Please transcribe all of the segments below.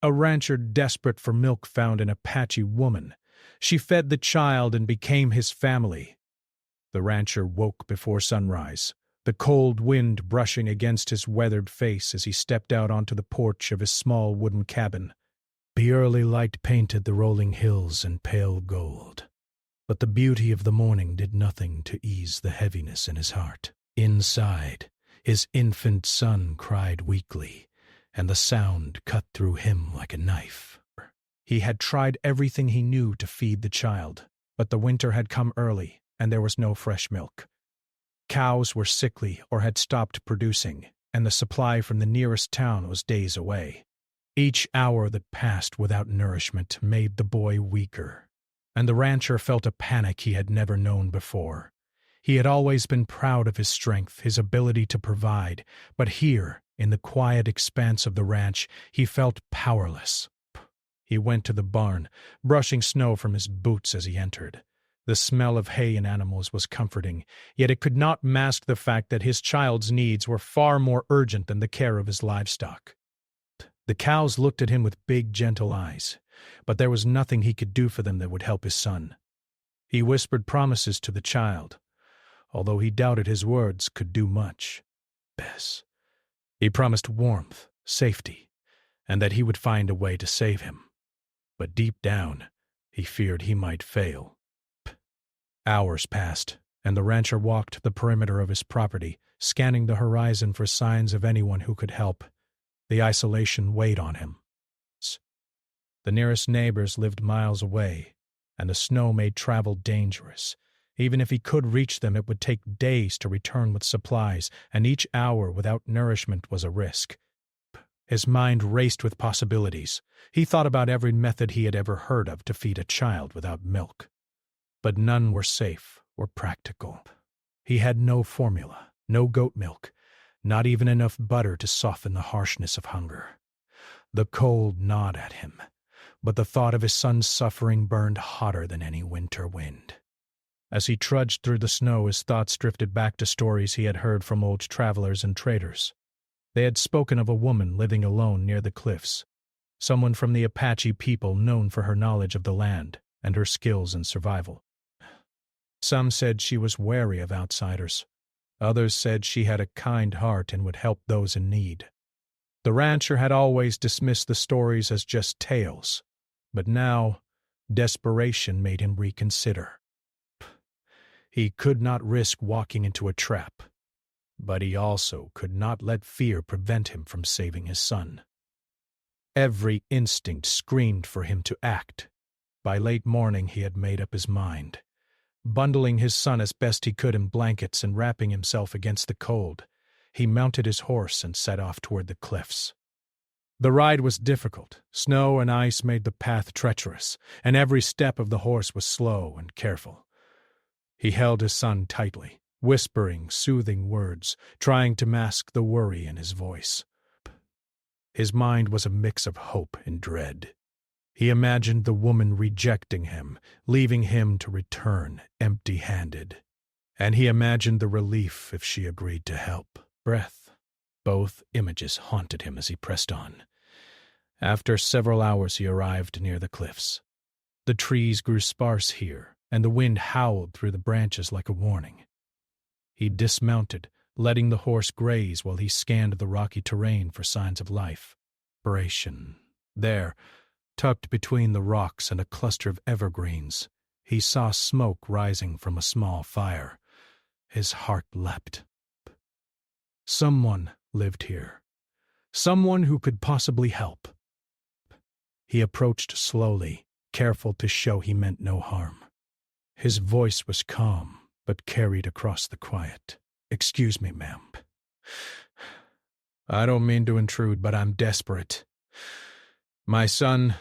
A rancher desperate for milk found an Apache woman. She fed the child and became his family. The rancher woke before sunrise, the cold wind brushing against his weathered face as he stepped out onto the porch of his small wooden cabin. The early light painted the rolling hills in pale gold, but the beauty of the morning did nothing to ease the heaviness in his heart. Inside, his infant son cried weakly, and the sound cut through him like a knife. He had tried everything he knew to feed the child, but the winter had come early, and there was no fresh milk. Cows were sickly or had stopped producing, and the supply from the nearest town was days away. Each hour that passed without nourishment made the boy weaker, and the rancher felt a panic he had never known before. He had always been proud of his strength, his ability to provide, but here, in the quiet expanse of the ranch, he felt powerless. He went to the barn, brushing snow from his boots as he entered. The smell of hay and animals was comforting, yet it could not mask the fact that his child's needs were far more urgent than the care of his livestock. The cows looked at him with big, gentle eyes, but there was nothing he could do for them that would help his son. He whispered promises to the child, although he doubted his words could do much. Bess. He promised warmth, safety, and that he would find a way to save him. But deep down, he feared he might fail. Hours passed, and the rancher walked the perimeter of his property, scanning the horizon for signs of anyone who could help. The isolation weighed on him. The nearest neighbors lived miles away, and the snow made travel dangerous. Even if he could reach them, it would take days to return with supplies, and each hour without nourishment was a risk. His mind raced with possibilities. He thought about every method he had ever heard of to feed a child without milk. But none were safe or practical. He had no formula, no goat milk, not even enough butter to soften the harshness of hunger. The cold gnawed at him, but the thought of his son's suffering burned hotter than any winter wind. As he trudged through the snow, his thoughts drifted back to stories he had heard from old travelers and traders. They had spoken of a woman living alone near the cliffs, someone from the Apache people known for her knowledge of the land and her skills in survival. Some said she was wary of outsiders. Others said she had a kind heart and would help those in need. The rancher had always dismissed the stories as just tales, but now desperation made him reconsider. He could not risk walking into a trap, but he also could not let fear prevent him from saving his son. Every instinct screamed for him to act. By late morning he had made up his mind. Bundling his son as best he could in blankets and wrapping himself against the cold, he mounted his horse and set off toward the cliffs. The ride was difficult. Snow and ice made the path treacherous, and every step of the horse was slow and careful. He held his son tightly, whispering soothing words, trying to mask the worry in his voice. His mind was a mix of hope and dread. He imagined the woman rejecting him, leaving him to return empty-handed. And he imagined the relief if she agreed to help. Breath. Both images haunted him as he pressed on. After several hours he arrived near the cliffs. The trees grew sparse here, and the wind howled through the branches like a warning. He dismounted, letting the horse graze while he scanned the rocky terrain for signs of life. There, tucked between the rocks and a cluster of evergreens, he saw smoke rising from a small fire. His heart leapt. Someone lived here. Someone who could possibly help. He approached slowly, careful to show he meant no harm. His voice was calm, but carried across the quiet. "Excuse me, ma'am. I don't mean to intrude, but I'm desperate. My son,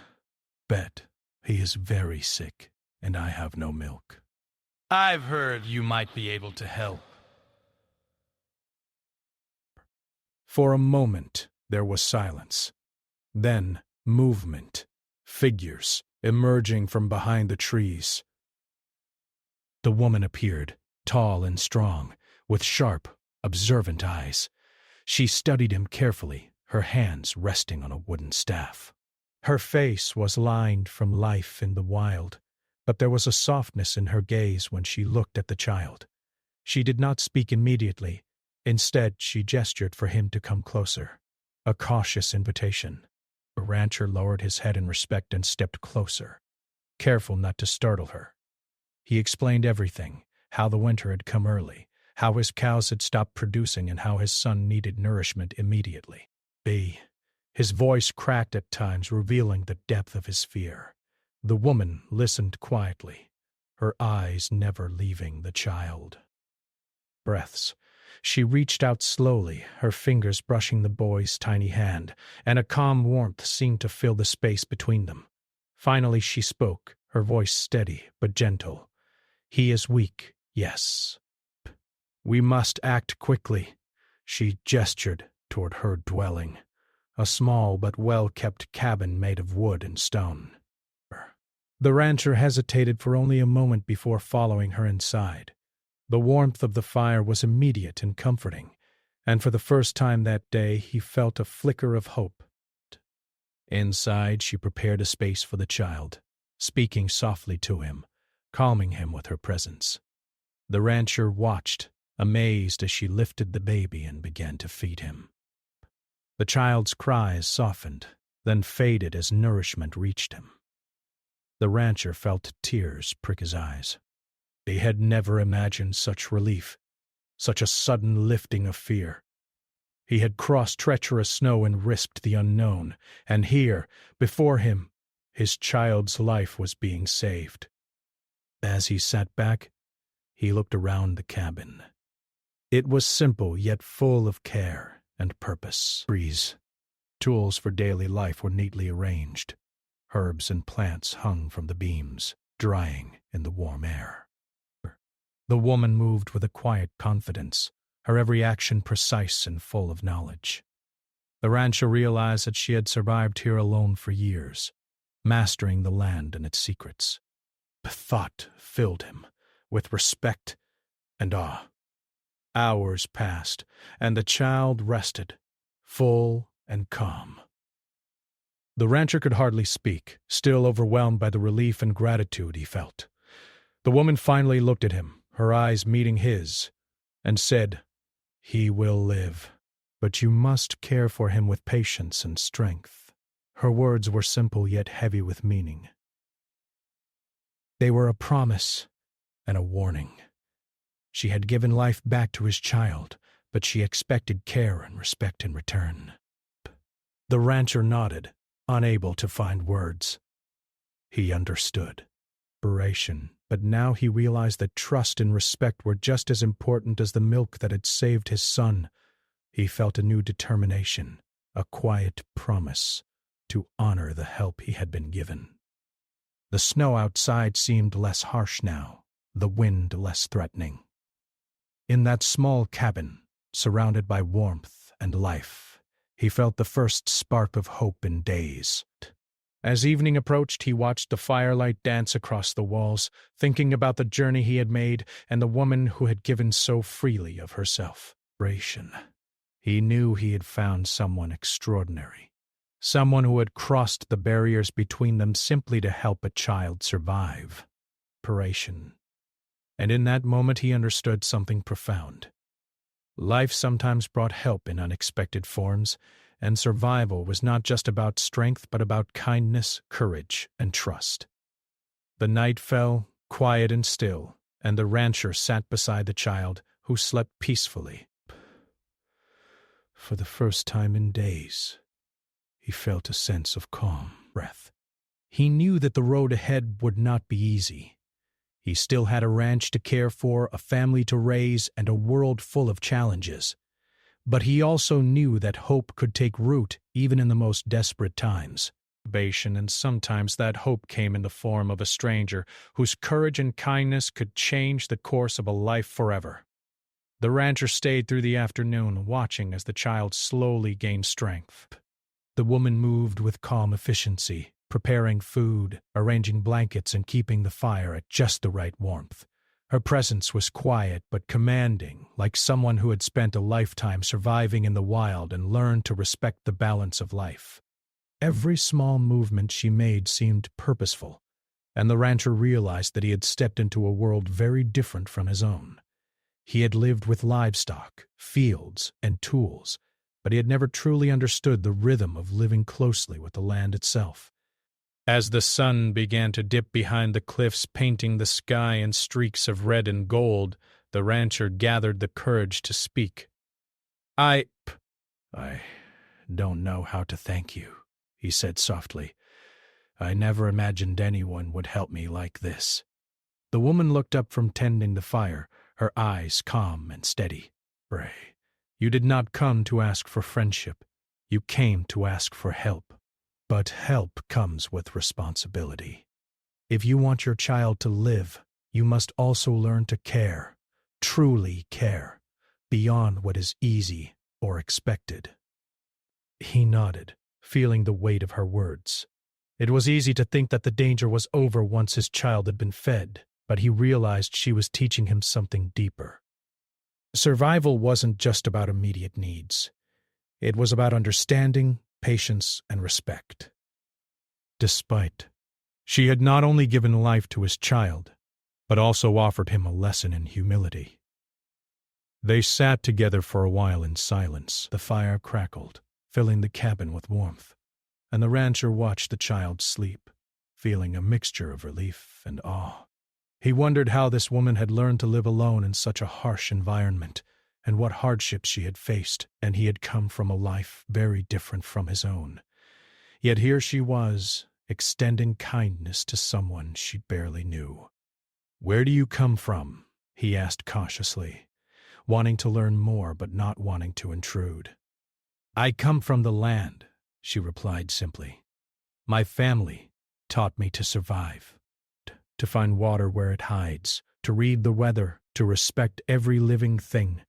Bet, he is very sick, and I have no milk." "I've heard you might be able to help." For a moment, there was silence. Then, movement, figures emerging from behind the trees. The woman appeared, tall and strong, with sharp, observant eyes. She studied him carefully, her hands resting on a wooden staff. Her face was lined from life in the wild, but there was a softness in her gaze when she looked at the child. She did not speak immediately. Instead, she gestured for him to come closer. A cautious invitation. The rancher lowered his head in respect and stepped closer, careful not to startle her. He explained everything, how the winter had come early, how his cows had stopped producing, and how his son needed nourishment immediately. His voice cracked at times, revealing the depth of his fear. The woman listened quietly, her eyes never leaving the child. Breaths. She reached out slowly, her fingers brushing the boy's tiny hand, and a calm warmth seemed to fill the space between them. Finally she spoke, her voice steady but gentle. "He is weak, yes. We must act quickly." She gestured toward her dwelling, a small but well-kept cabin made of wood and stone. The rancher hesitated for only a moment before following her inside. The warmth of the fire was immediate and comforting, and for the first time that day he felt a flicker of hope. Inside, she prepared a space for the child, speaking softly to him, calming him with her presence. The rancher watched, amazed as she lifted the baby and began to feed him. The child's cries softened, then faded as nourishment reached him. The rancher felt tears prick his eyes. He had never imagined such relief, such a sudden lifting of fear. He had crossed treacherous snow and risked the unknown, and here, before him, his child's life was being saved. As he sat back, he looked around the cabin. It was simple yet full of care and purpose. Trees, tools for daily life were neatly arranged. Herbs and plants hung from the beams, drying in the warm air. The woman moved with a quiet confidence, her every action precise and full of knowledge. The rancher realized that she had survived here alone for years, mastering the land and its secrets. The thought filled him with respect and awe. Hours passed, and the child rested, full and calm. The rancher could hardly speak, still overwhelmed by the relief and gratitude he felt. The woman finally looked at him, her eyes meeting his, and said, "He will live, but you must care for him with patience and strength." Her words were simple yet heavy with meaning. They were a promise and a warning. She had given life back to his child, but she expected care and respect in return. The rancher nodded, unable to find words. He understood. Inspiration, but now he realized that trust and respect were just as important as the milk that had saved his son. He felt a new determination, a quiet promise to honor the help he had been given. The snow outside seemed less harsh now, the wind less threatening. In that small cabin, surrounded by warmth and life, he felt the first spark of hope in days. As evening approached, he watched the firelight dance across the walls, thinking about the journey he had made and the woman who had given so freely of herself. He knew he had found someone extraordinary, someone who had crossed the barriers between them simply to help a child survive. And in that moment he understood something profound. Life sometimes brought help in unexpected forms, and survival was not just about strength but about kindness, courage, and trust. The night fell, quiet and still, and the rancher sat beside the child, who slept peacefully. For the first time in days, he felt a sense of calm breath. He knew that the road ahead would not be easy. He still had a ranch to care for, a family to raise, and a world full of challenges. But he also knew that hope could take root even in the most desperate times. And sometimes that hope came in the form of a stranger whose courage and kindness could change the course of a life forever. The rancher stayed through the afternoon, watching as the child slowly gained strength. The woman moved with calm efficiency, preparing food, arranging blankets, and keeping the fire at just the right warmth. Her presence was quiet but commanding, like someone who had spent a lifetime surviving in the wild and learned to respect the balance of life. Every small movement she made seemed purposeful, and the rancher realized that he had stepped into a world very different from his own. He had lived with livestock, fields, and tools, but he had never truly understood the rhythm of living closely with the land itself. As the sun began to dip behind the cliffs, painting the sky in streaks of red and gold, the rancher gathered the courage to speak. I don't know how to thank you," he said softly. "I never imagined anyone would help me like this." The woman looked up from tending the fire, her eyes calm and steady. "Bray, you did not come to ask for friendship. You came to ask for help. But help comes with responsibility. If you want your child to live, you must also learn to care, truly care, beyond what is easy or expected." He nodded, feeling the weight of her words. It was easy to think that the danger was over once his child had been fed, but he realized she was teaching him something deeper. Survival wasn't just about immediate needs. It was about understanding, patience, and respect. She had not only given life to his child, but also offered him a lesson in humility. They sat together for a while in silence. The fire crackled, filling the cabin with warmth, and the rancher watched the child sleep, feeling a mixture of relief and awe. He wondered how this woman had learned to live alone in such a harsh environment, and what hardships she had faced, and he had come from a life very different from his own. Yet here she was, extending kindness to someone she barely knew. "Where do you come from?" he asked cautiously, wanting to learn more but not wanting to intrude. "I come from the land," she replied simply. "My family taught me to survive, to find water where it hides, to read the weather, to respect every living thing.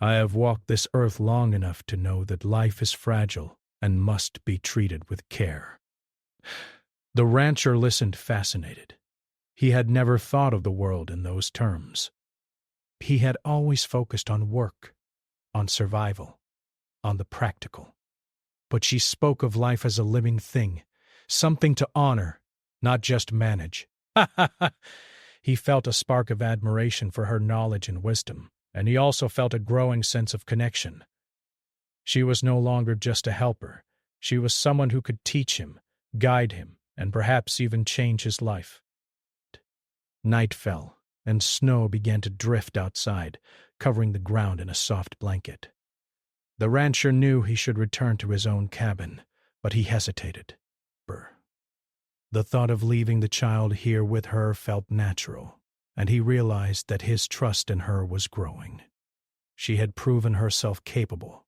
I have walked this earth long enough to know that life is fragile and must be treated with care." The rancher listened fascinated. He had never thought of the world in those terms. He had always focused on work, on survival, on the practical. But she spoke of life as a living thing, something to honor, not just manage. He felt a spark of admiration for her knowledge and wisdom, and he also felt a growing sense of connection. She was no longer just a helper. She was someone who could teach him, guide him, and perhaps even change his life. Night fell, and snow began to drift outside, covering the ground in a soft blanket. The rancher knew he should return to his own cabin, but he hesitated. The thought of leaving the child here with her felt natural, and he realized that his trust in her was growing. She had proven herself capable,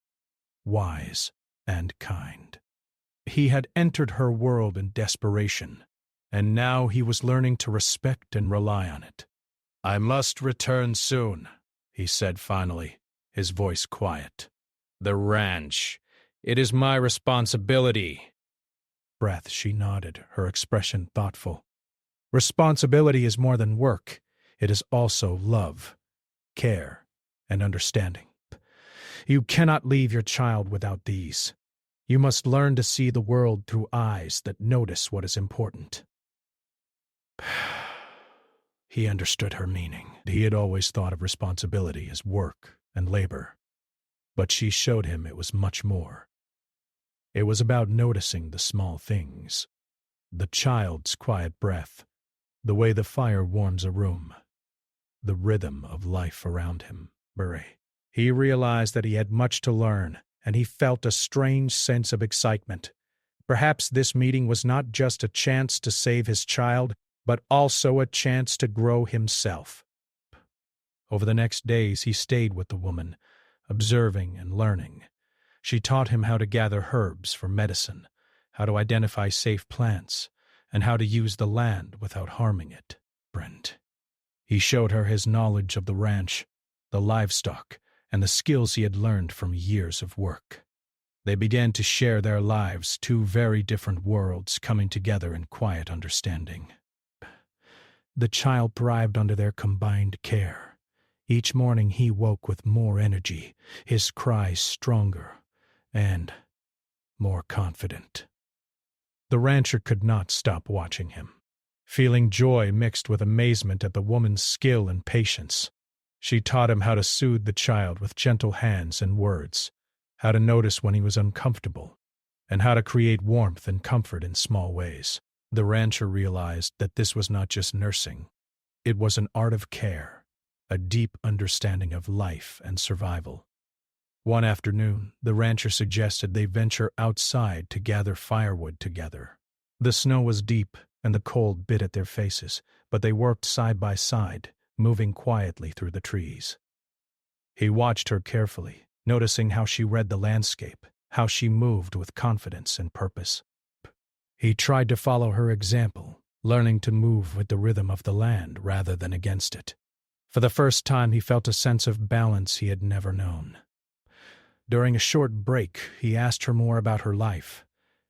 wise, and kind. He had entered her world in desperation, and now he was learning to respect and rely on it. "I must return soon," he said finally, his voice quiet. "The ranch. It is my responsibility." Breath, she nodded, her expression thoughtful. "Responsibility is more than work. It is also love, care, and understanding. You cannot leave your child without these. You must learn to see the world through eyes that notice what is important." He understood her meaning. He had always thought of responsibility as work and labor, but she showed him it was much more. It was about noticing the small things, the child's quiet breath, the way the fire warms a room, the rhythm of life around him. He realized that he had much to learn, and he felt a strange sense of excitement. Perhaps this meeting was not just a chance to save his child, but also a chance to grow himself. Over the next days he stayed with the woman, observing and learning. She taught him how to gather herbs for medicine, how to identify safe plants, and how to use the land without harming it. He showed her his knowledge of the ranch, the livestock, and the skills he had learned from years of work. They began to share their lives, two very different worlds coming together in quiet understanding. The child thrived under their combined care. Each morning he woke with more energy, his cries stronger and more confident. The rancher could not stop watching him, feeling joy mixed with amazement at the woman's skill and patience. She taught him how to soothe the child with gentle hands and words, how to notice when he was uncomfortable, and how to create warmth and comfort in small ways. The rancher realized that this was not just nursing. It was an art of care, a deep understanding of life and survival. One afternoon, the rancher suggested they venture outside to gather firewood together. The snow was deep and the cold bit at their faces, but they worked side by side, moving quietly through the trees. He watched her carefully, noticing how she read the landscape, how she moved with confidence and purpose. He tried to follow her example, learning to move with the rhythm of the land rather than against it. For the first time, he felt a sense of balance he had never known. During a short break, he asked her more about her life.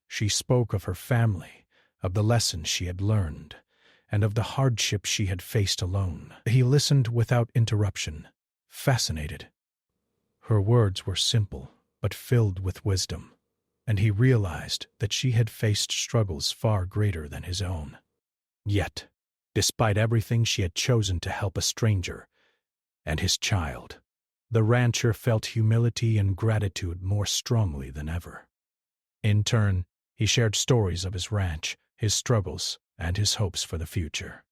She spoke of her family, of the lessons she had learned, and of the hardship she had faced alone. He listened without interruption, fascinated. Her words were simple, but filled with wisdom, and he realized that she had faced struggles far greater than his own. Yet, despite everything, she had chosen to help a stranger and his child. The rancher felt humility and gratitude more strongly than ever. In turn, he shared stories of his ranch, his struggles, and his hopes for the future.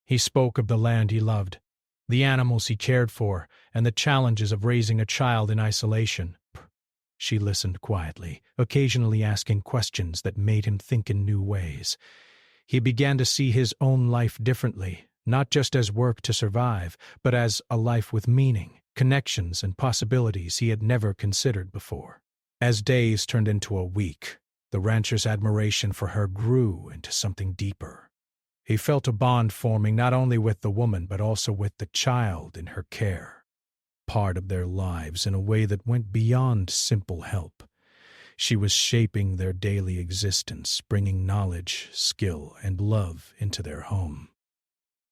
He spoke of the land he loved, the animals he cared for, and the challenges of raising a child in isolation. She listened quietly, occasionally asking questions that made him think in new ways. He began to see his own life differently, not just as work to survive, but as a life with meaning, connections, and possibilities he had never considered before. As days turned into a week, the rancher's admiration for her grew into something deeper. He felt a bond forming not only with the woman but also with the child in her care, part of their lives in a way that went beyond simple help. She was shaping their daily existence, bringing knowledge, skill, and love into their home.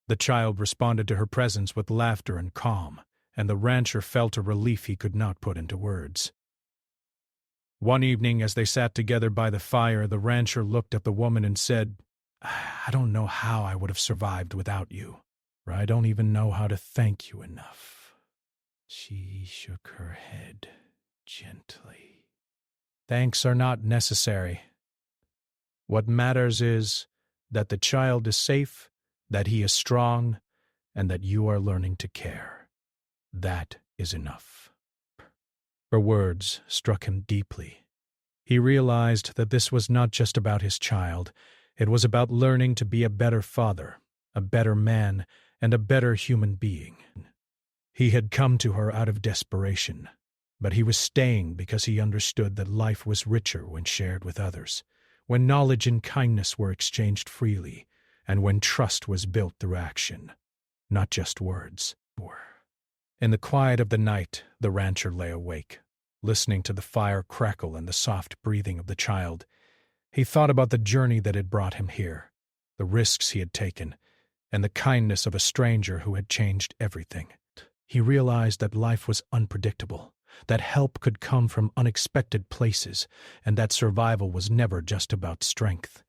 The child responded to her presence with laughter and calm, and the rancher felt a relief he could not put into words. One evening, as they sat together by the fire, the rancher looked at the woman and said, "I don't know how I would have survived without you, or I don't even know how to thank you enough." She shook her head gently. "Thanks are not necessary. What matters is that the child is safe, that he is strong, and that you are learning to care. That is enough." Her words struck him deeply. He realized that this was not just about his child. It was about learning to be a better father, a better man, and a better human being. He had come to her out of desperation, but he was staying because he understood that life was richer when shared with others, when knowledge and kindness were exchanged freely, and when trust was built through action, not just words. In the quiet of the night, the rancher lay awake, listening to the fire crackle and the soft breathing of the child. He thought about the journey that had brought him here, the risks he had taken, and the kindness of a stranger who had changed everything. He realized that life was unpredictable, that help could come from unexpected places, and that survival was never just about strength.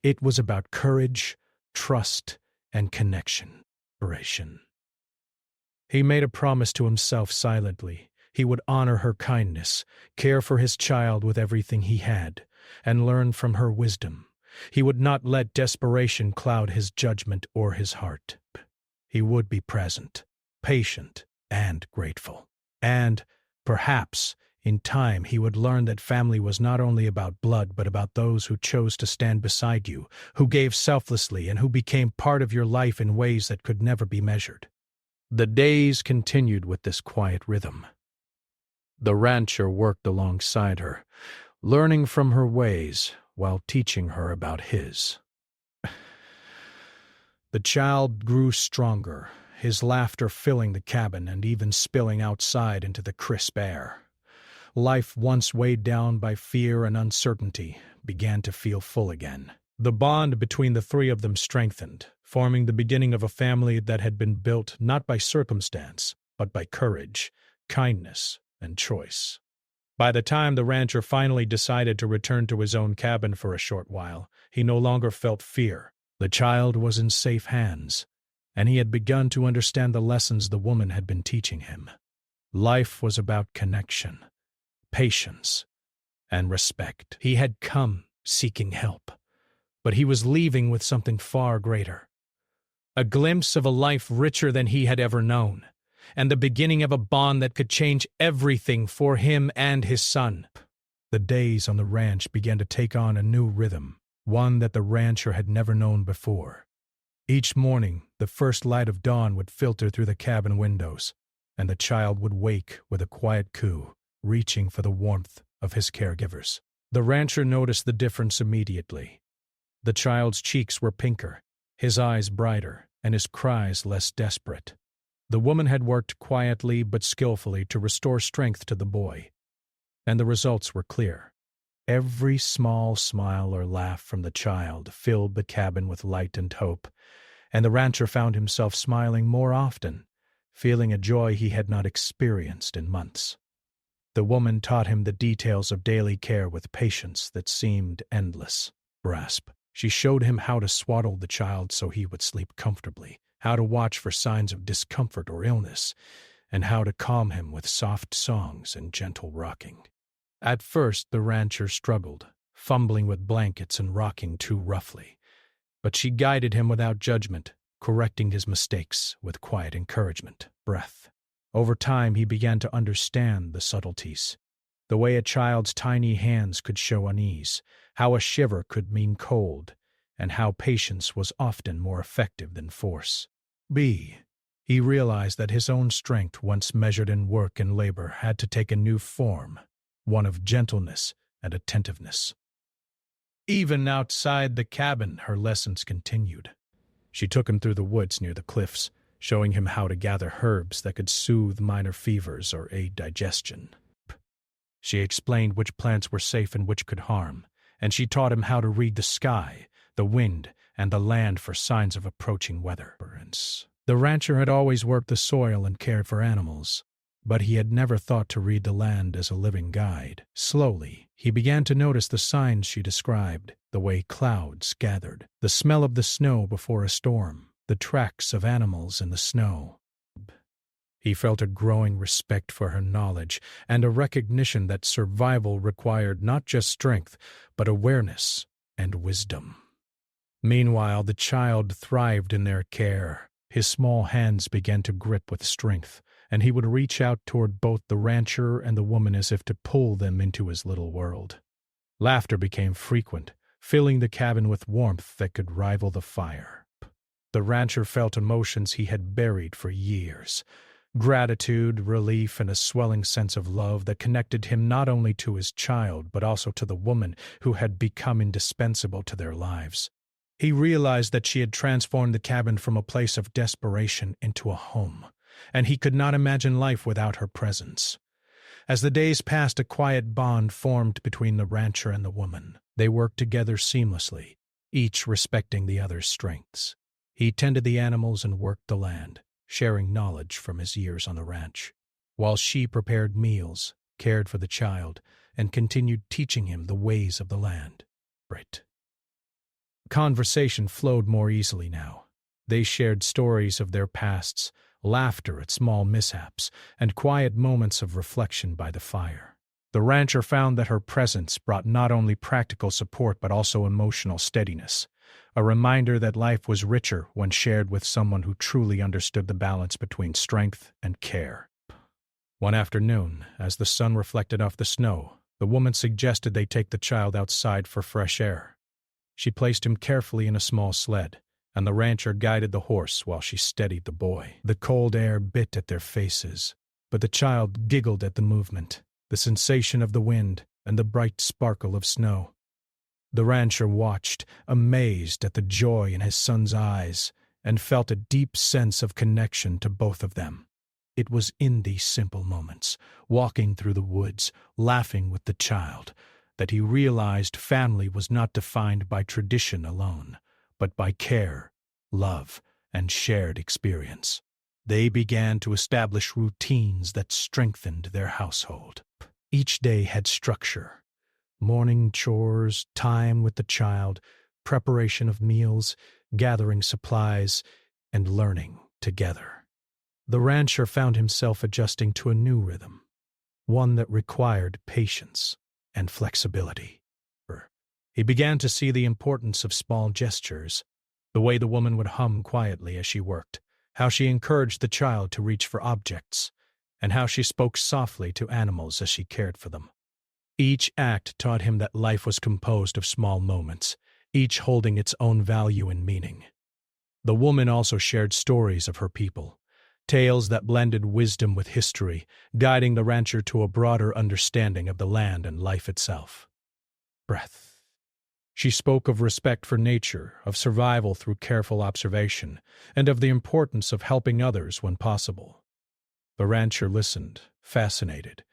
It was about courage, trust, and connection. He made a promise to himself silently. He would honor her kindness, care for his child with everything he had, and learn from her wisdom. He would not let desperation cloud his judgment or his heart. He would be present, patient, and grateful. And, perhaps, in time he would learn that family was not only about blood but about those who chose to stand beside you, who gave selflessly, and who became part of your life in ways that could never be measured. The days continued with this quiet rhythm. The rancher worked alongside her, learning from her ways while teaching her about his. The child grew stronger, his laughter filling the cabin and even spilling outside into the crisp air. Life, once weighed down by fear and uncertainty, began to feel full again. The bond between the three of them strengthened, forming the beginning of a family that had been built not by circumstance, but by courage, kindness, and choice. By the time the rancher finally decided to return to his own cabin for a short while, he no longer felt fear. The child was in safe hands, and he had begun to understand the lessons the woman had been teaching him. Life was about connection, patience, and respect. He had come seeking help, but he was leaving with something far greater. A glimpse of a life richer than he had ever known, and the beginning of a bond that could change everything for him and his son. The days on the ranch began to take on a new rhythm, one that the rancher had never known before. Each morning, the first light of dawn would filter through the cabin windows, and the child would wake with a quiet coo, reaching for the warmth of his caregivers. The rancher noticed the difference immediately. The child's cheeks were pinker, his eyes brighter, and his cries less desperate. The woman had worked quietly but skillfully to restore strength to the boy, and the results were clear. Every small smile or laugh from the child filled the cabin with light and hope, and the rancher found himself smiling more often, feeling a joy he had not experienced in months. The woman taught him the details of daily care with patience that seemed endless. She showed him how to swaddle the child so he would sleep comfortably, how to watch for signs of discomfort or illness, and how to calm him with soft songs and gentle rocking. At first, the rancher struggled, fumbling with blankets and rocking too roughly, but she guided him without judgment, correcting his mistakes with quiet encouragement. Over time, he began to understand the subtleties, the way a child's tiny hands could show unease, how a shiver could mean cold, and how patience was often more effective than force. He realized that his own strength, once measured in work and labor, had to take a new form, one of gentleness and attentiveness. Even outside the cabin, her lessons continued. She took him through the woods near the cliffs, showing him how to gather herbs that could soothe minor fevers or aid digestion. She explained which plants were safe and which could harm, and she taught him how to read the sky, the wind, and the land for signs of approaching weather. The rancher had always worked the soil and cared for animals, but he had never thought to read the land as a living guide. Slowly, he began to notice the signs she described, the way clouds gathered, the smell of the snow before a storm, the tracks of animals in the snow. He felt a growing respect for her knowledge and a recognition that survival required not just strength, but awareness and wisdom. Meanwhile, the child thrived in their care. His small hands began to grip with strength, and he would reach out toward both the rancher and the woman as if to pull them into his little world. Laughter became frequent, filling the cabin with warmth that could rival the fire. The rancher felt emotions he had buried for years. Gratitude, relief, and a swelling sense of love that connected him not only to his child but also to the woman who had become indispensable to their lives. He realized that she had transformed the cabin from a place of desperation into a home, and he could not imagine life without her presence. As the days passed, a quiet bond formed between the rancher and the woman. They worked together seamlessly, each respecting the other's strengths. He tended the animals and worked the land, sharing knowledge from his years on the ranch, while she prepared meals, cared for the child, and continued teaching him the ways of the land. Conversation flowed more easily now. They shared stories of their pasts, laughter at small mishaps, and quiet moments of reflection by the fire. The rancher found that her presence brought not only practical support but also emotional steadiness, a reminder that life was richer when shared with someone who truly understood the balance between strength and care. One afternoon, as the sun reflected off the snow, the woman suggested they take the child outside for fresh air. She placed him carefully in a small sled, and the rancher guided the horse while she steadied the boy. The cold air bit at their faces, but the child giggled at the movement, the sensation of the wind, and the bright sparkle of snow. The rancher watched, amazed at the joy in his son's eyes, and felt a deep sense of connection to both of them. It was in these simple moments, walking through the woods, laughing with the child, that he realized family was not defined by tradition alone, but by care, love, and shared experience. They began to establish routines that strengthened their household. Each day had structure: morning chores, time with the child, preparation of meals, gathering supplies, and learning together. The rancher found himself adjusting to a new rhythm, one that required patience and flexibility. He began to see the importance of small gestures, the way the woman would hum quietly as she worked, how she encouraged the child to reach for objects, and how she spoke softly to animals as she cared for them. Each act taught him that life was composed of small moments, each holding its own value and meaning. The woman also shared stories of her people, tales that blended wisdom with history, guiding the rancher to a broader understanding of the land and life itself. Breath. She spoke of respect for nature, of survival through careful observation, and of the importance of helping others when possible. The rancher listened, fascinated,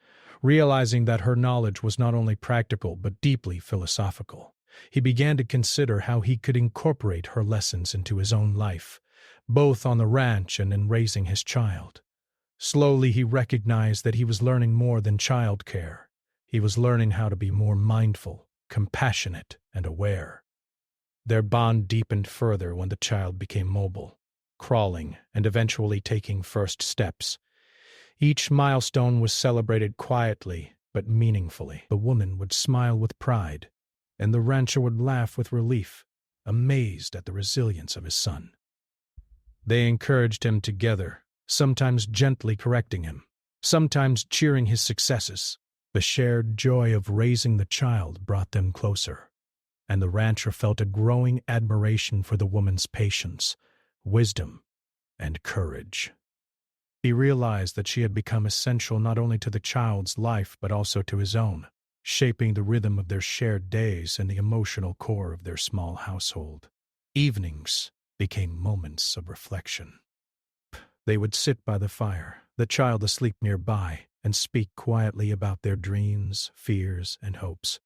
realizing that her knowledge was not only practical but deeply philosophical. He began to consider how he could incorporate her lessons into his own life, both on the ranch and in raising his child. Slowly he recognized that he was learning more than child care. He was learning how to be more mindful, compassionate, and aware. Their bond deepened further when the child became mobile, crawling and eventually taking first steps. Each milestone was celebrated quietly but meaningfully. The woman would smile with pride, and the rancher would laugh with relief, amazed at the resilience of his son. They encouraged him together, sometimes gently correcting him, sometimes cheering his successes. The shared joy of raising the child brought them closer, and the rancher felt a growing admiration for the woman's patience, wisdom, and courage. He realized that she had become essential not only to the child's life but also to his own, shaping the rhythm of their shared days and the emotional core of their small household. Evenings became moments of reflection. They would sit by the fire, the child asleep nearby, and speak quietly about their dreams, fears, and hopes.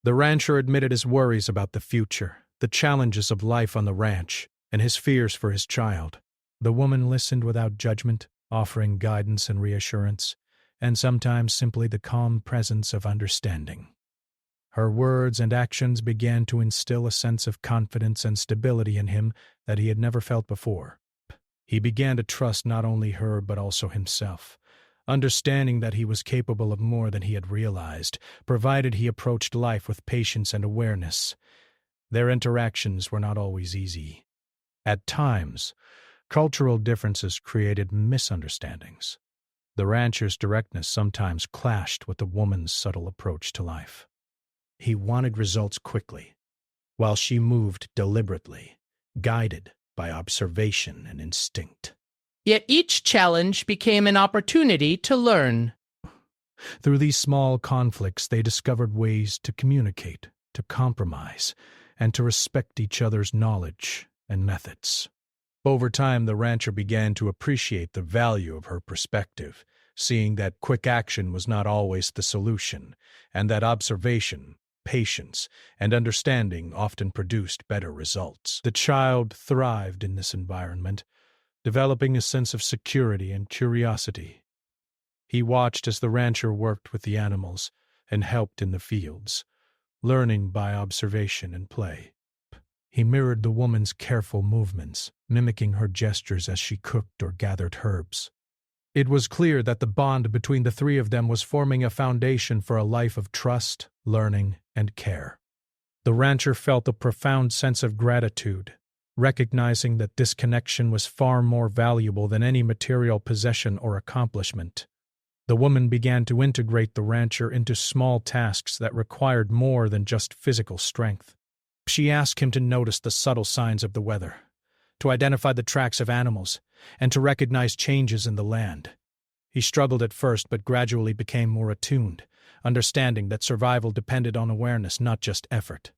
The rancher admitted his worries about the future, the challenges of life on the ranch, and his fears for his child. The woman listened without judgment, offering guidance and reassurance, and sometimes simply the calm presence of understanding. Her words and actions began to instill a sense of confidence and stability in him that he had never felt before. He began to trust not only her but also himself, understanding that he was capable of more than he had realized, provided he approached life with patience and awareness. Their interactions were not always easy. At times, cultural differences created misunderstandings. The rancher's directness sometimes clashed with the woman's subtle approach to life. He wanted results quickly, while she moved deliberately, guided by observation and instinct. Yet each challenge became an opportunity to learn. Through these small conflicts, they discovered ways to communicate, to compromise, and to respect each other's knowledge and methods. Over time, the rancher began to appreciate the value of her perspective, seeing that quick action was not always the solution, and that observation, patience, and understanding often produced better results. The child thrived in this environment, developing a sense of security and curiosity. He watched as the rancher worked with the animals and helped in the fields, learning by observation and play. He mirrored the woman's careful movements, mimicking her gestures as she cooked or gathered herbs. It was clear that the bond between the three of them was forming a foundation for a life of trust, learning, and care. The rancher felt a profound sense of gratitude, recognizing that this connection was far more valuable than any material possession or accomplishment. The woman began to integrate the rancher into small tasks that required more than just physical strength. She asked him to notice the subtle signs of the weather, to identify the tracks of animals, and to recognize changes in the land. He struggled at first but gradually became more attuned, understanding that survival depended on awareness, not just effort.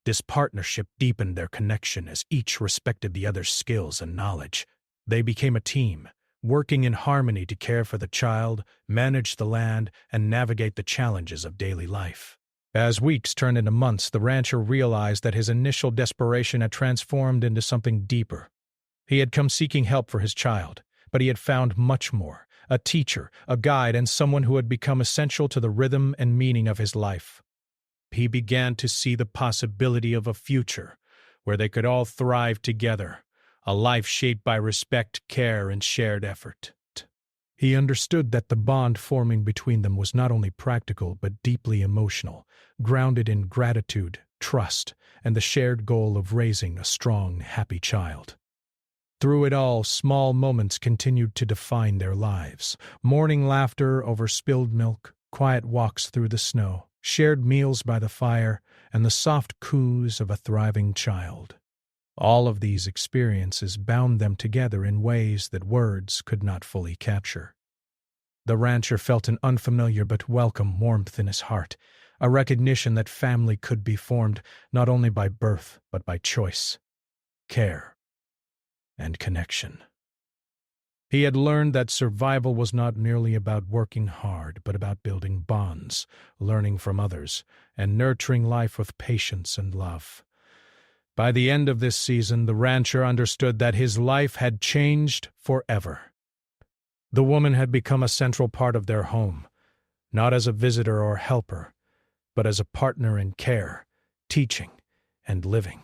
This partnership deepened their connection as each respected the other's skills and knowledge. They became a team, working in harmony to care for the child, manage the land, and navigate the challenges of daily life. As weeks turned into months, the rancher realized that his initial desperation had transformed into something deeper. He had come seeking help for his child, but he had found much more, a teacher, a guide, and someone who had become essential to the rhythm and meaning of his life. He began to see the possibility of a future where they could all thrive together, a life shaped by respect, care, and shared effort. He understood that the bond forming between them was not only practical but deeply emotional, grounded in gratitude, trust, and the shared goal of raising a strong, happy child. Through it all, small moments continued to define their lives. Morning laughter over spilled milk, quiet walks through the snow, shared meals by the fire, and the soft coos of a thriving child. All of these experiences bound them together in ways that words could not fully capture. The rancher felt an unfamiliar but welcome warmth in his heart, a recognition that family could be formed not only by birth but by choice, care, and connection. He had learned that survival was not merely about working hard, but about building bonds, learning from others, and nurturing life with patience and love. By the end of this season, the rancher understood that his life had changed forever. The woman had become a central part of their home, not as a visitor or helper, but as a partner in care, teaching, and living.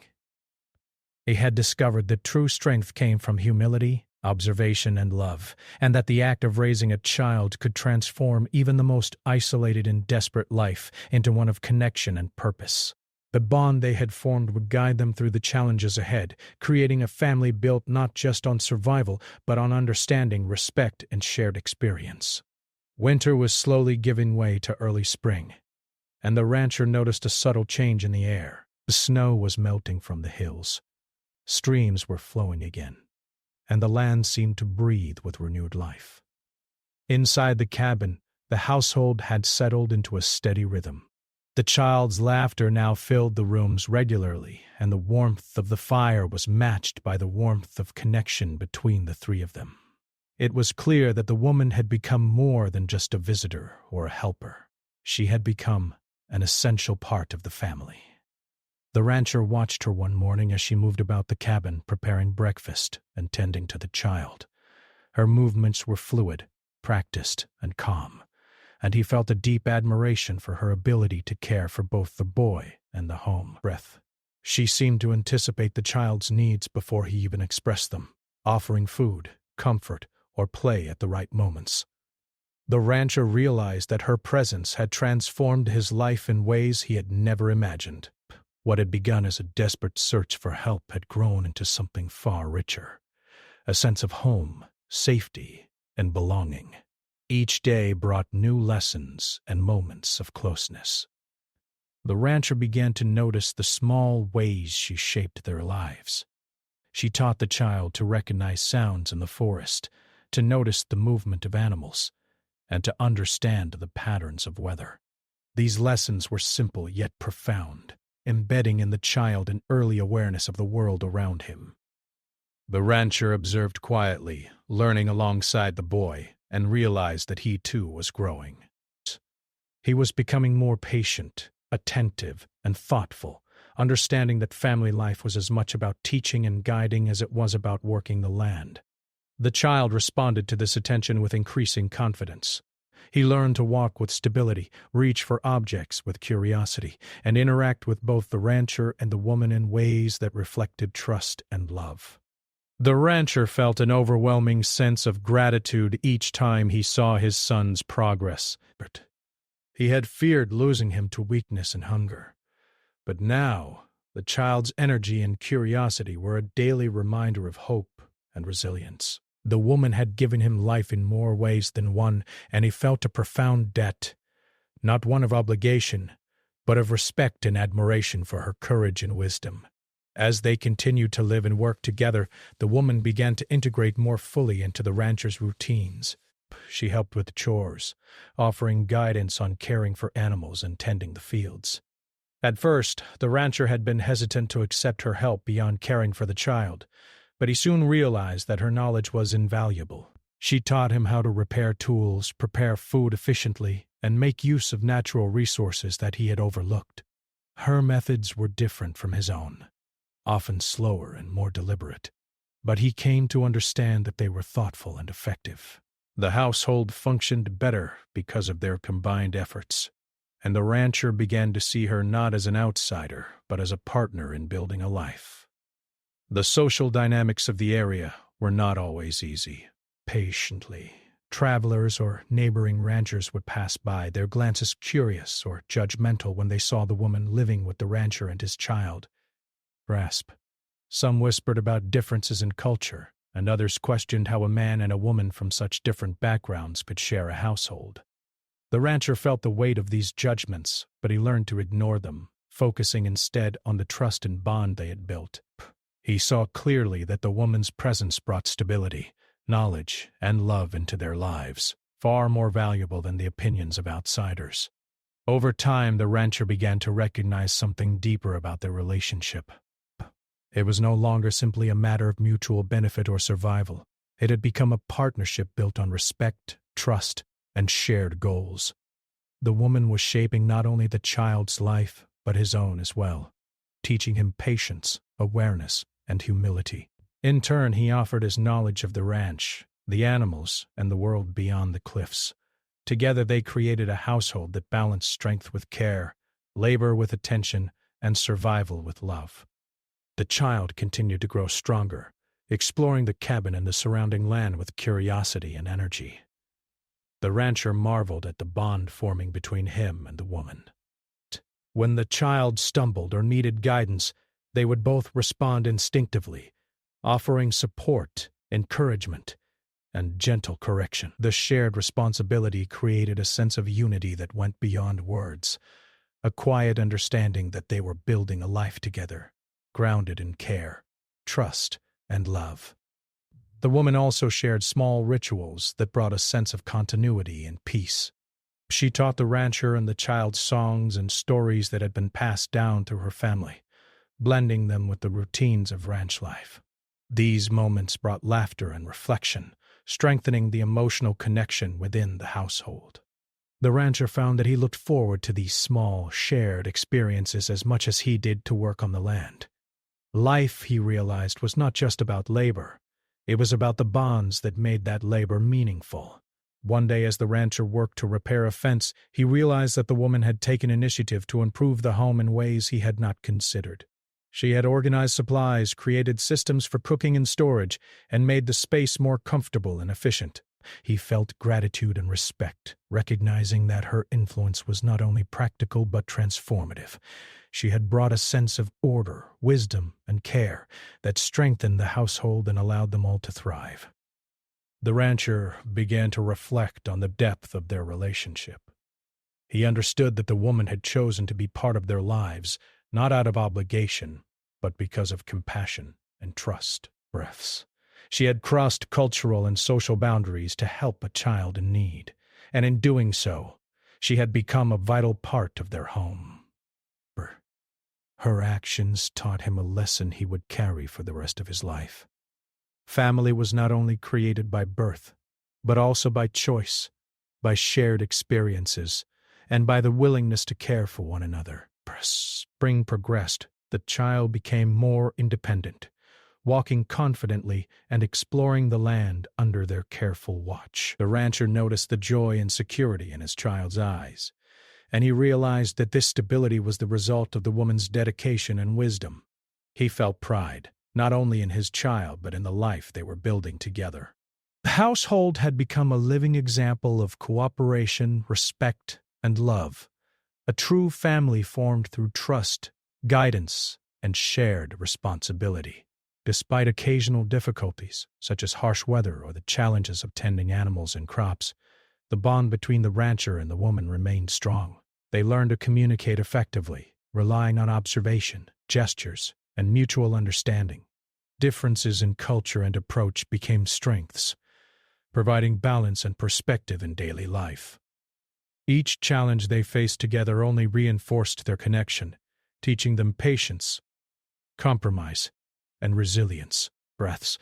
He had discovered that true strength came from humility, observation, and love, and that the act of raising a child could transform even the most isolated and desperate life into one of connection and purpose. The bond they had formed would guide them through the challenges ahead, creating a family built not just on survival, but on understanding, respect, and shared experience. Winter was slowly giving way to early spring, and the rancher noticed a subtle change in the air. The snow was melting from the hills. Streams were flowing again, and the land seemed to breathe with renewed life. Inside the cabin, the household had settled into a steady rhythm. The child's laughter now filled the rooms regularly, and the warmth of the fire was matched by the warmth of connection between the three of them. It was clear that the woman had become more than just a visitor or a helper. She had become an essential part of the family. The rancher watched her one morning as she moved about the cabin, preparing breakfast and tending to the child. Her movements were fluid, practiced, and calm, and he felt a deep admiration for her ability to care for both the boy and the home. She seemed to anticipate the child's needs before he even expressed them, offering food, comfort, or play at the right moments. The rancher realized that her presence had transformed his life in ways he had never imagined. What had begun as a desperate search for help had grown into something far richer, a sense of home, safety, and belonging. Each day brought new lessons and moments of closeness. The rancher began to notice the small ways she shaped their lives. She taught the child to recognize sounds in the forest, to notice the movement of animals, and to understand the patterns of weather. These lessons were simple yet profound, embedding in the child an early awareness of the world around him. The rancher observed quietly, learning alongside the boy, and realized that he too was growing. He was becoming more patient, attentive, and thoughtful, understanding that family life was as much about teaching and guiding as it was about working the land. The child responded to this attention with increasing confidence. He learned to walk with stability, reach for objects with curiosity, and interact with both the rancher and the woman in ways that reflected trust and love. The rancher felt an overwhelming sense of gratitude each time he saw his son's progress. He had feared losing him to weakness and hunger, but now the child's energy and curiosity were a daily reminder of hope and resilience. The woman had given him life in more ways than one, and he felt a profound debt, not one of obligation, but of respect and admiration for her courage and wisdom. As they continued to live and work together, the woman began to integrate more fully into the rancher's routines. She helped with chores, offering guidance on caring for animals and tending the fields. At first, the rancher had been hesitant to accept her help beyond caring for the child, but he soon realized that her knowledge was invaluable. She taught him how to repair tools, prepare food efficiently, and make use of natural resources that he had overlooked. Her methods were different from his own, often slower and more deliberate, but he came to understand that they were thoughtful and effective. The household functioned better because of their combined efforts, and the rancher began to see her not as an outsider, but as a partner in building a life. The social dynamics of the area were not always easy. Patiently, travelers or neighboring ranchers would pass by, their glances curious or judgmental when they saw the woman living with the rancher and his child. Grasp. Some whispered about differences in culture, and others questioned how a man and a woman from such different backgrounds could share a household. The rancher felt the weight of these judgments, but he learned to ignore them, focusing instead on the trust and bond they had built. He saw clearly that the woman's presence brought stability, knowledge, and love into their lives, far more valuable than the opinions of outsiders. Over time, the rancher began to recognize something deeper about their relationship. It was no longer simply a matter of mutual benefit or survival. It had become a partnership built on respect, trust, and shared goals. The woman was shaping not only the child's life, but his own as well, teaching him patience, awareness, and humility. In turn, he offered his knowledge of the ranch, the animals, and the world beyond the cliffs. Together they created a household that balanced strength with care, labor with attention, and survival with love. The child continued to grow stronger, exploring the cabin and the surrounding land with curiosity and energy. The rancher marveled at the bond forming between him and the woman. When the child stumbled or needed guidance, they would both respond instinctively, offering support, encouragement, and gentle correction. The shared responsibility created a sense of unity that went beyond words, a quiet understanding that they were building a life together, grounded in care, trust, and love. The woman also shared small rituals that brought a sense of continuity and peace. She taught the rancher and the child songs and stories that had been passed down through her family, blending them with the routines of ranch life. These moments brought laughter and reflection, strengthening the emotional connection within the household. The rancher found that he looked forward to these small, shared experiences as much as he did to work on the land. Life, he realized, was not just about labor. It was about the bonds that made that labor meaningful. One day, as the rancher worked to repair a fence, he realized that the woman had taken initiative to improve the home in ways he had not considered. She had organized supplies, created systems for cooking and storage, and made the space more comfortable and efficient. He felt gratitude and respect, recognizing that her influence was not only practical but transformative. She had brought a sense of order, wisdom, and care that strengthened the household and allowed them all to thrive. The rancher began to reflect on the depth of their relationship. He understood that the woman had chosen to be part of their lives, not out of obligation, but because of compassion and trust. Breaths. She had crossed cultural and social boundaries to help a child in need, and in doing so, she had become a vital part of their home. Her actions taught him a lesson he would carry for the rest of his life. Family was not only created by birth, but also by choice, by shared experiences, and by the willingness to care for one another. Spring progressed. The child became more independent, walking confidently and exploring the land under their careful watch. The rancher noticed the joy and security in his child's eyes, and he realized that this stability was the result of the woman's dedication and wisdom. He felt pride, not only in his child but in the life they were building together. The household had become a living example of cooperation, respect, and love, a true family formed through trust, guidance, and shared responsibility. Despite occasional difficulties, such as harsh weather or the challenges of tending animals and crops, the bond between the rancher and the woman remained strong. They learned to communicate effectively, relying on observation, gestures, and mutual understanding. Differences in culture and approach became strengths, providing balance and perspective in daily life. Each challenge they faced together only reinforced their connection, teaching them patience, compromise, and resilience. Breaths.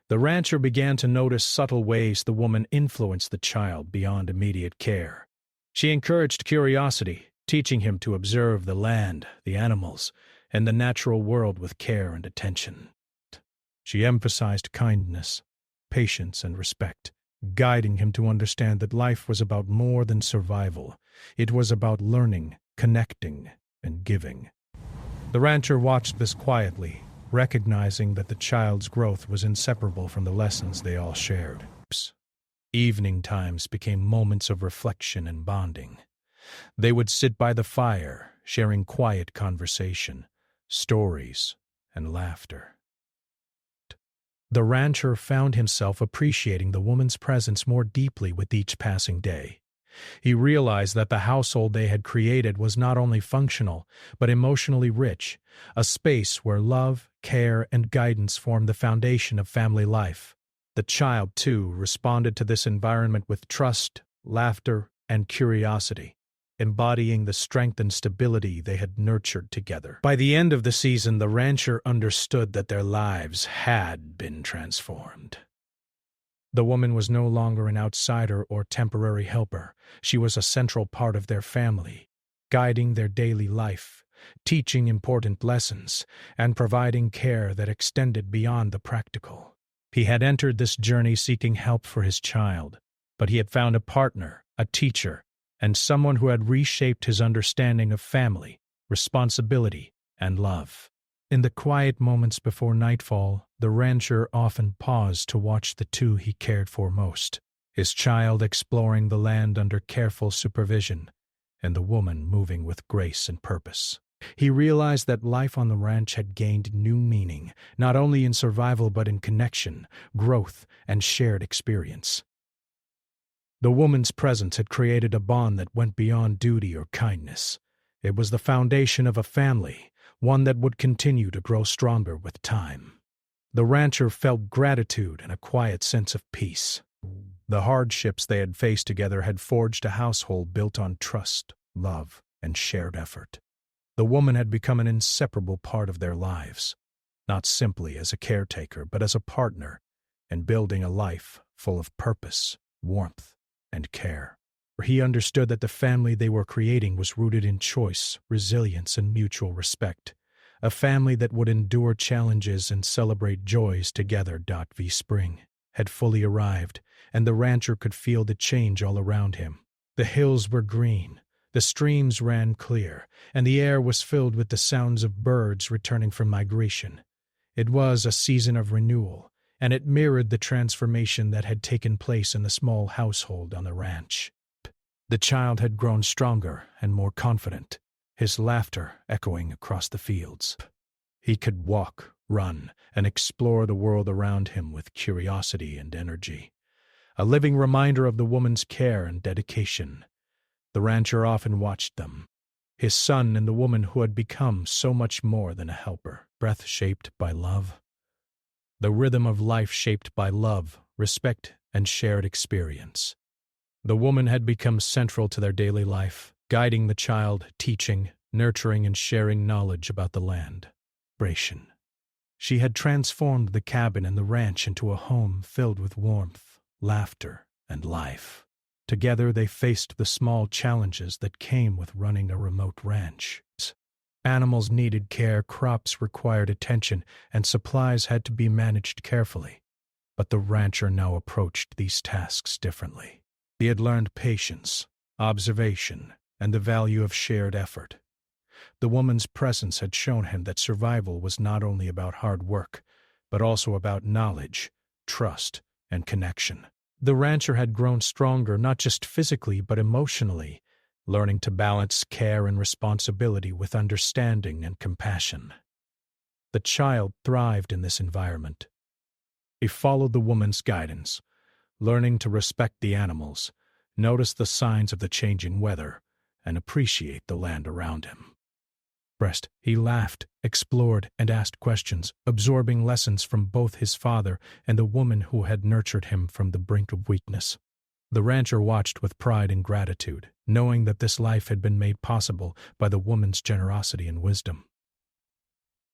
The rancher began to notice subtle ways the woman influenced the child beyond immediate care. She encouraged curiosity, teaching him to observe the land, the animals, and the natural world with care and attention. She emphasized kindness, patience, and respect, guiding him to understand that life was about more than survival. It was about learning, connecting, and giving. The rancher watched this quietly, recognizing that the child's growth was inseparable from the lessons they all shared. Evening times became moments of reflection and bonding. They would sit by the fire, sharing quiet conversation, stories, and laughter. The rancher found himself appreciating the woman's presence more deeply with each passing day. He realized that the household they had created was not only functional, but emotionally rich, a space where love, care, and guidance formed the foundation of family life. The child, too, responded to this environment with trust, laughter, and curiosity, embodying the strength and stability they had nurtured together. By the end of the season, the rancher understood that their lives had been transformed. The woman was no longer an outsider or temporary helper. She was a central part of their family, guiding their daily life, teaching important lessons, and providing care that extended beyond the practical. He had entered this journey seeking help for his child, but he had found a partner, a teacher, and someone who had reshaped his understanding of family, responsibility, and love. In the quiet moments before nightfall, the rancher often paused to watch the two he cared for most, his child exploring the land under careful supervision, and the woman moving with grace and purpose. He realized that life on the ranch had gained new meaning, not only in survival but in connection, growth, and shared experience. The woman's presence had created a bond that went beyond duty or kindness. It was the foundation of a family, one that would continue to grow stronger with time. The rancher felt gratitude and a quiet sense of peace. The hardships they had faced together had forged a household built on trust, love, and shared effort. The woman had become an inseparable part of their lives, not simply as a caretaker, but as a partner in building a life full of purpose, warmth, and care. He understood that the family they were creating was rooted in choice, resilience, and mutual respect, a family that would endure challenges and celebrate joys together. Spring had fully arrived, and the rancher could feel the change all around him. The hills were green, the streams ran clear, and the air was filled with the sounds of birds returning from migration. It was a season of renewal, and it mirrored the transformation that had taken place in the small household on the ranch. The child had grown stronger and more confident, his laughter echoing across the fields. He could walk, run, and explore the world around him with curiosity and energy, a living reminder of the woman's care and dedication. The rancher often watched them, his son and the woman who had become so much more than a helper, breath shaped by love. The rhythm of life shaped by love, respect, and shared experience. The woman had become central to their daily life, guiding the child, teaching, nurturing, and sharing knowledge about the land. She had transformed the cabin and the ranch into a home filled with warmth, laughter, and life. Together they faced the small challenges that came with running a remote ranch. Animals needed care, crops required attention, and supplies had to be managed carefully. But the rancher now approached these tasks differently. He had learned patience, observation, and the value of shared effort. The woman's presence had shown him that survival was not only about hard work, but also about knowledge, trust, and connection. The rancher had grown stronger not just physically but emotionally, learning to balance care and responsibility with understanding and compassion. The child thrived in this environment. He followed the woman's guidance, learning to respect the animals, notice the signs of the changing weather, and appreciate the land around him. He laughed, explored, and asked questions, absorbing lessons from both his father and the woman who had nurtured him from the brink of weakness. The rancher watched with pride and gratitude, knowing that this life had been made possible by the woman's generosity and wisdom.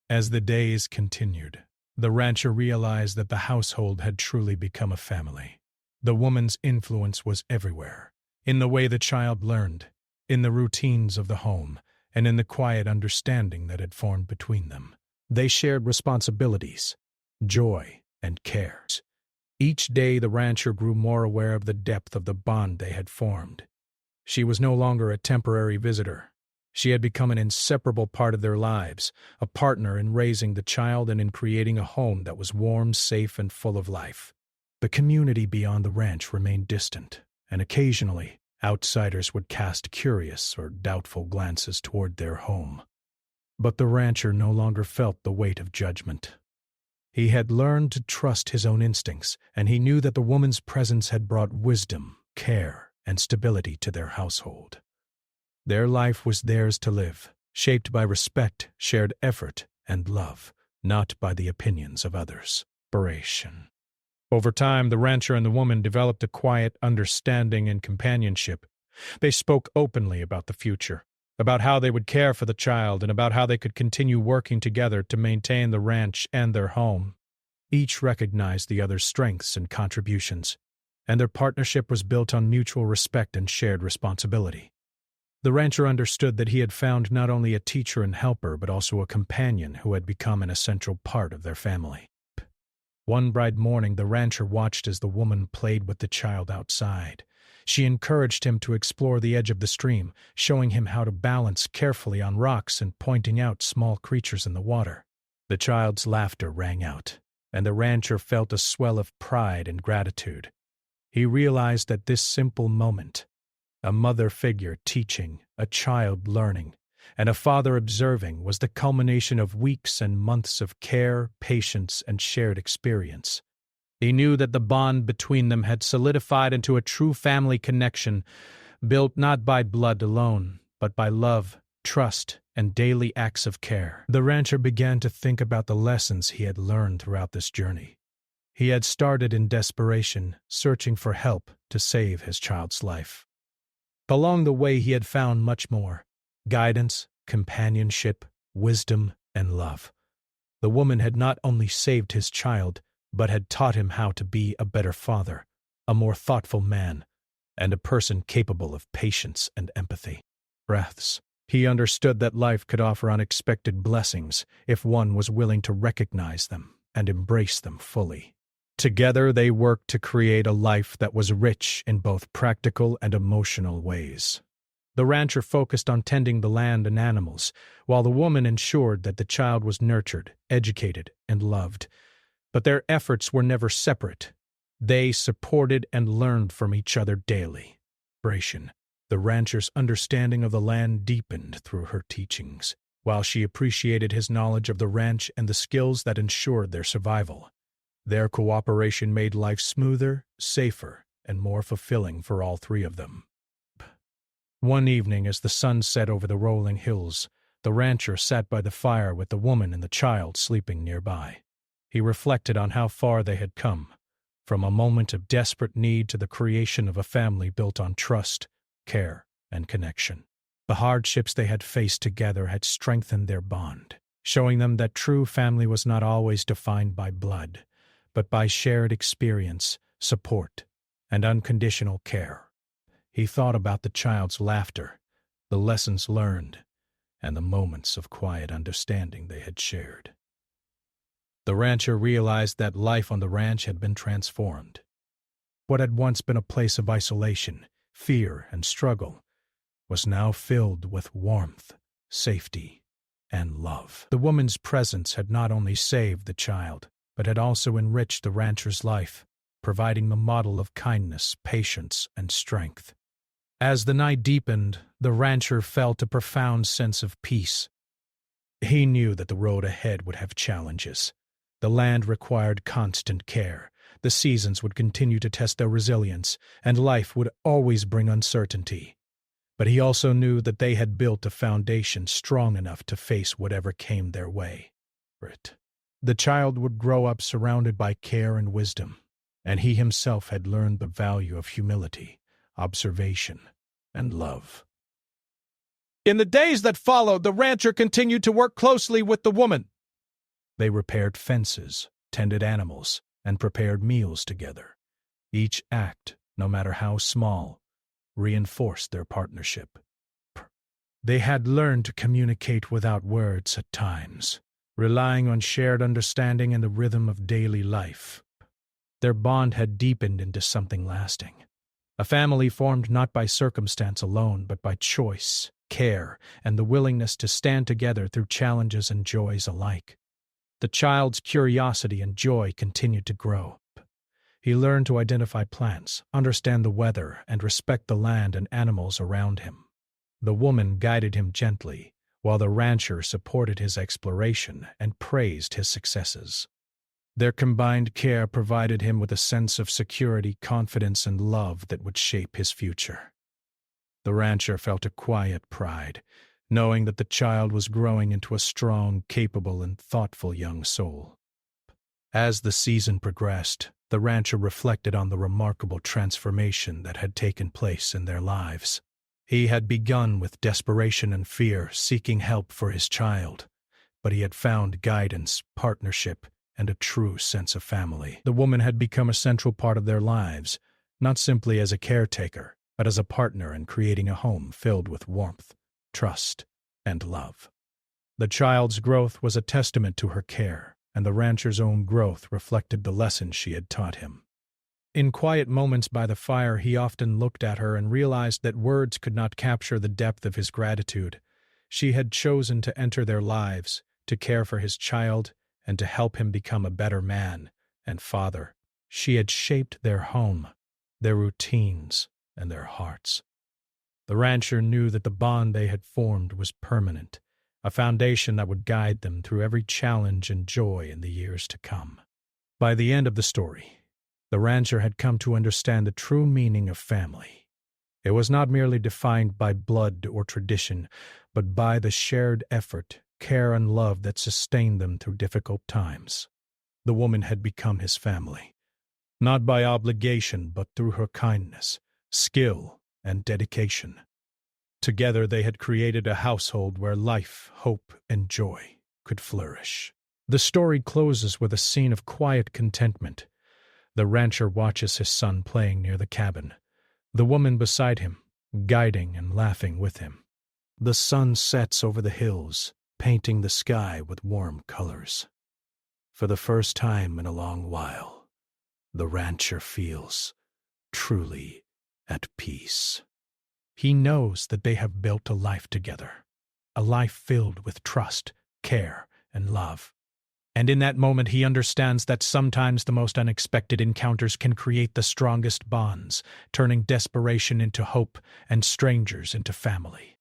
As the days continued, the rancher realized that the household had truly become a family. The woman's influence was everywhere, in the way the child learned, in the routines of the home, and in the quiet understanding that had formed between them. They shared responsibilities, joy, and cares, Each day the rancher grew more aware of the depth of the bond they had formed. She was no longer a temporary visitor. She had become an inseparable part of their lives, a partner in raising the child and in creating a home that was warm, safe, and full of life. The community beyond the ranch remained distant, and occasionally outsiders would cast curious or doubtful glances toward their home. But the rancher no longer felt the weight of judgment. He had learned to trust his own instincts, and he knew that the woman's presence had brought wisdom, care, and stability to their household. Their life was theirs to live, shaped by respect, shared effort, and love, not by the opinions of others. Narration. Over time, the rancher and the woman developed a quiet understanding and companionship. They spoke openly about the future, about how they would care for the child, and about how they could continue working together to maintain the ranch and their home. Each recognized the other's strengths and contributions, and their partnership was built on mutual respect and shared responsibility. The rancher understood that he had found not only a teacher and helper, but also a companion who had become an essential part of their family. One bright morning, the rancher watched as the woman played with the child outside. She encouraged him to explore the edge of the stream, showing him how to balance carefully on rocks and pointing out small creatures in the water. The child's laughter rang out, and the rancher felt a swell of pride and gratitude. He realized that this simple moment, a mother figure teaching, a child learning, and a father observing, was the culmination of weeks and months of care, patience, and shared experience. He knew that the bond between them had solidified into a true family connection, built not by blood alone, but by love, trust, and daily acts of care. The rancher began to think about the lessons he had learned throughout this journey. He had started in desperation, searching for help to save his child's life. Along the way, he had found much more: guidance, companionship, wisdom, and love. The woman had not only saved his child, but had taught him how to be a better father, a more thoughtful man, and a person capable of patience and empathy. Breaths. He understood that life could offer unexpected blessings if one was willing to recognize them and embrace them fully. Together they worked to create a life that was rich in both practical and emotional ways. The rancher focused on tending the land and animals, while the woman ensured that the child was nurtured, educated, and loved. But their efforts were never separate. They supported and learned from each other daily. The rancher's understanding of the land deepened through her teachings, while she appreciated his knowledge of the ranch and the skills that ensured their survival. Their cooperation made life smoother, safer, and more fulfilling for all three of them. One evening, as the sun set over the rolling hills, the rancher sat by the fire with the woman and the child sleeping nearby. He reflected on how far they had come, from a moment of desperate need to the creation of a family built on trust, care, and connection. The hardships they had faced together had strengthened their bond, showing them that true family was not always defined by blood, but by shared experience, support, and unconditional care. He thought about the child's laughter, the lessons learned, and the moments of quiet understanding they had shared. The rancher realized that life on the ranch had been transformed. What had once been a place of isolation, fear, and struggle was now filled with warmth, safety, and love. The woman's presence had not only saved the child, but had also enriched the rancher's life, providing the model of kindness, patience, and strength. As the night deepened, the rancher felt a profound sense of peace. He knew that the road ahead would have challenges. The land required constant care, the seasons would continue to test their resilience, and life would always bring uncertainty. But he also knew that they had built a foundation strong enough to face whatever came their way. The child would grow up surrounded by care and wisdom, and he himself had learned the value of humility, observation, and love. In the days that followed, the rancher continued to work closely with the woman. They repaired fences, tended animals, and prepared meals together. Each act, no matter how small, reinforced their partnership. They had learned to communicate without words at times, relying on shared understanding and the rhythm of daily life. their bond had deepened into something lasting. A family formed not by circumstance alone, but by choice, care, and the willingness to stand together through challenges and joys alike. The child's curiosity and joy continued to grow. He learned to identify plants, understand the weather, and respect the land and animals around him. The woman guided him gently, while the rancher supported his exploration and praised his successes. Their combined care provided him with a sense of security, confidence, and love that would shape his future. The rancher felt a quiet pride, knowing that the child was growing into a strong, capable, and thoughtful young soul. As the season progressed, the rancher reflected on the remarkable transformation that had taken place in their lives. He had begun with desperation and fear, seeking help for his child, but he had found guidance, partnership, and a true sense of family. The woman had become a central part of their lives, not simply as a caretaker, but as a partner in creating a home filled with warmth, trust, and love. The child's growth was a testament to her care, and the rancher's own growth reflected the lessons she had taught him. In quiet moments by the fire, he often looked at her and realized that words could not capture the depth of his gratitude. She had chosen to enter their lives, to care for his child, and to help him become a better man and father. She had shaped their home, their routines, and their hearts. The rancher knew that the bond they had formed was permanent, a foundation that would guide them through every challenge and joy in the years to come. By the end of the story, the rancher had come to understand the true meaning of family. It was not merely defined by blood or tradition, but by the shared effort, care, and love that sustained them through difficult times. The woman had become his family, not by obligation, but through her kindness, skill, and dedication. Together they had created a household where life, hope, and joy could flourish. The story closes with a scene of quiet contentment. The rancher watches his son playing near the cabin, the woman beside him, guiding and laughing with him. The sun sets over the hills, painting the sky with warm colors. For the first time in a long while, the rancher feels truly at peace. He knows that they have built a life together, a life filled with trust, care, and love. And in that moment he understands that sometimes the most unexpected encounters can create the strongest bonds, turning desperation into hope and strangers into family.